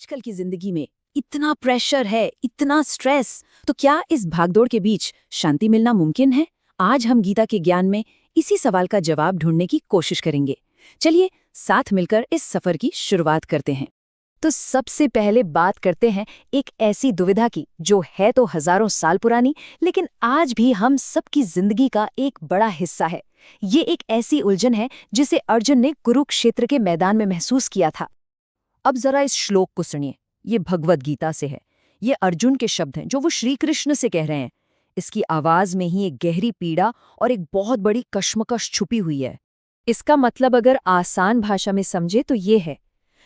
आजकल की जिंदगी में इतना प्रेशर है, इतना स्ट्रेस, तो क्या इस भागदौड़ के बीच शांति मिलना मुमकिन है? आज हम गीता के ज्ञान में इसी सवाल का जवाब ढूंढने की कोशिश करेंगे। चलिए साथ मिलकर इस सफर की शुरुआत करते हैं। तो सबसे पहले बात करते हैं एक ऐसी दुविधा की जो है तो हजारों साल पुरानी, लेकिन आज भी हम सबकी जिंदगी का एक बड़ा हिस्सा है। ये एक ऐसी उलझन है जिसे अर्जुन ने कुरुक्षेत्र के मैदान में महसूस किया था। अब जरा इस श्लोक को सुनिए, ये भगवद गीता से है। ये अर्जुन के शब्द हैं जो वो श्री कृष्ण से कह रहे हैं। इसकी आवाज में ही एक गहरी पीड़ा और एक बहुत बड़ी कश्मकश छुपी हुई है। इसका मतलब अगर आसान भाषा में समझे तो ये है,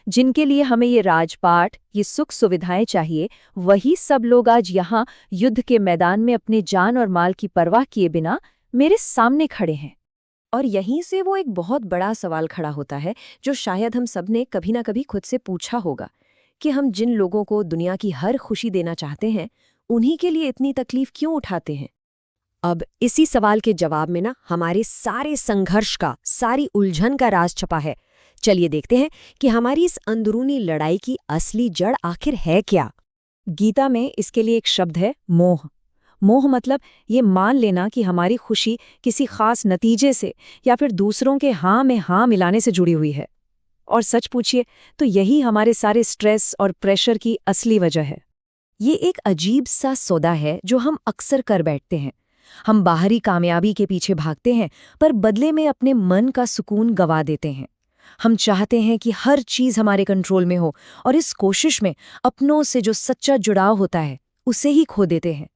जिनके लिए हमें ये राजपाट, ये सुख सुविधाएं चाहिए, वही सब लोग आज यहाँ युद्ध के मैदान में अपने जान और माल की परवाह किए बिना मेरे सामने खड़े हैं। और यहीं से वो एक बहुत बड़ा सवाल खड़ा होता है जो शायद हम सब ने कभी ना कभी खुद से पूछा होगा कि हम जिन लोगों को दुनिया की हर खुशी देना चाहते हैं, उन्हीं के लिए इतनी तकलीफ क्यों उठाते हैं। अब इसी सवाल के जवाब में ना हमारे सारे संघर्ष का, सारी उलझन का राज छपा है। चलिए देखते हैं कि हमारी इस अंदरूनी लड़ाई की असली जड़ आखिर है क्या। गीता में इसके लिए एक शब्द है मोह। मोह मतलब ये मान लेना कि हमारी खुशी किसी खास नतीजे से या फिर दूसरों के हाँ में हाँ मिलाने से जुड़ी हुई है। और सच पूछिए तो यही हमारे सारे स्ट्रेस और प्रेशर की असली वजह है। ये एक अजीब सा सौदा है जो हम अक्सर कर बैठते हैं। हम बाहरी कामयाबी के पीछे भागते हैं, पर बदले में अपने मन का सुकून गंवा देते हैं। हम चाहते हैं कि हर चीज हमारे कंट्रोल में हो, और इस कोशिश में अपनों से जो सच्चा जुड़ाव होता है उसे ही खो देते हैं।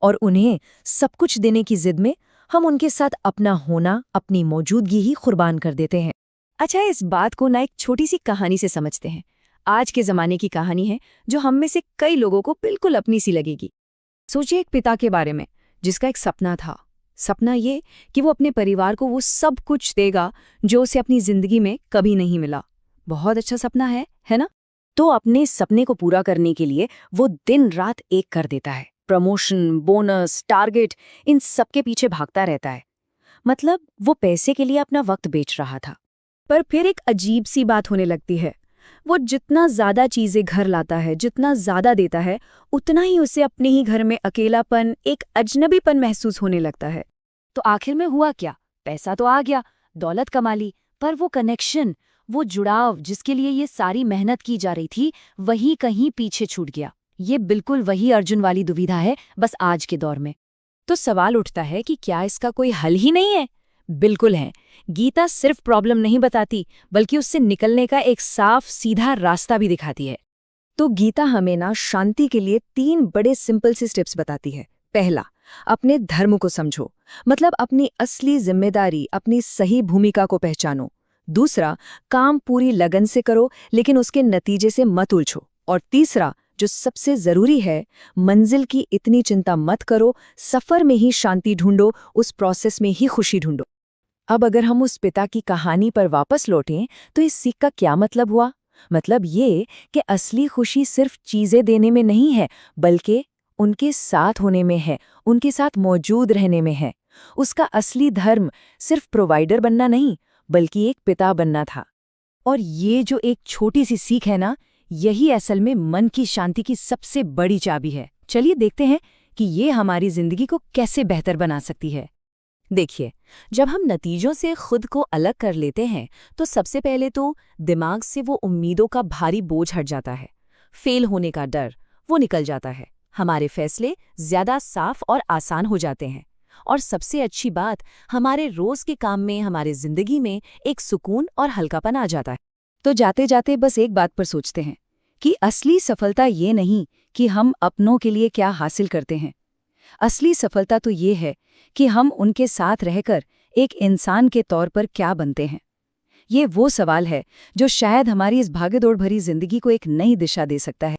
और उन्हें सब कुछ देने की जिद में हम उनके साथ अपना होना, अपनी मौजूदगी ही कुर्बान कर देते हैं। अच्छा, इस बात को ना एक छोटी सी कहानी से समझते हैं। आज के ज़माने की कहानी है जो हम में से कई लोगों को बिल्कुल अपनी सी लगेगी। सोचिए एक पिता के बारे में जिसका एक सपना था। सपना ये कि वो अपने परिवार को वो सब कुछ देगा जो उसे अपनी जिंदगी में कभी नहीं मिला। बहुत अच्छा सपना है ना? तो अपने सपने को पूरा करने के लिए वो दिन रात एक कर देता है। प्रमोशन, बोनस, टारगेट, इन सब के पीछे भागता रहता है। मतलब वो पैसे के लिए अपना वक्त बेच रहा था। पर फिर एक अजीब सी बात होने लगती है। वो जितना ज्यादा चीजें घर लाता है, जितना ज्यादा देता है, उतना ही उसे अपने ही घर में अकेलापन, एक अजनबीपन महसूस होने लगता है। तो आखिर में हुआ क्या? पैसा तो आ गया, दौलत कमा ली, पर वो कनेक्शन, वो जुड़ाव जिसके लिए ये सारी मेहनत की जा रही थी, वही कहीं पीछे छूट गया। ये बिल्कुल वही अर्जुन वाली दुविधा है, बस आज के दौर में। तो सवाल उठता है कि क्या इसका कोई हल ही नहीं है? बिल्कुल है। गीता सिर्फ प्रॉब्लम नहीं बताती, बल्कि उससे निकलने का एक साफ सीधा रास्ता भी दिखाती है। तो गीता हमें ना शांति के लिए 3 बड़े सिंपल से स्टेप्स बताती है। पहला, अपने धर्म को समझो, मतलब अपनी असली जिम्मेदारी, अपनी सही भूमिका को पहचानो। दूसरा, काम पूरी लगन से करो, लेकिन उसके नतीजे से मत उलझो। और तीसरा, जो सबसे जरूरी है, मंजिल की इतनी चिंता मत करो, सफर में ही शांति ढूंढो, उस प्रोसेस में ही खुशी ढूंढो। अब अगर हम उस पिता की कहानी पर वापस लौटें तो इस सीख का क्या मतलब हुआ? मतलब ये कि असली खुशी सिर्फ चीजें देने में नहीं है, बल्कि उनके साथ होने में है, उनके साथ मौजूद रहने में है। उसका असली धर्म सिर्फ प्रोवाइडर बनना नहीं, बल्कि एक पिता बनना था। और ये जो एक छोटी सी सीख है ना, यही असल में मन की शांति की सबसे बड़ी चाबी है। चलिए देखते हैं कि ये हमारी जिंदगी को कैसे बेहतर बना सकती है। देखिए, जब हम नतीजों से खुद को अलग कर लेते हैं तो सबसे पहले तो दिमाग से वो उम्मीदों का भारी बोझ हट जाता है। फेल होने का डर वो निकल जाता है। हमारे फैसले ज्यादा साफ और आसान हो जाते हैं। और सबसे अच्छी बात, हमारे रोज के काम में, हमारे जिंदगी में एक सुकून और हल्कापन आ जाता है। तो जाते जाते बस एक बात पर सोचते हैं कि असली सफलता ये नहीं कि हम अपनों के लिए क्या हासिल करते हैं। असली सफलता तो ये है कि हम उनके साथ रहकर एक इंसान के तौर पर क्या बनते हैं। ये वो सवाल है जो शायद हमारी इस भागदौड़ भरी जिंदगी को एक नई दिशा दे सकता है।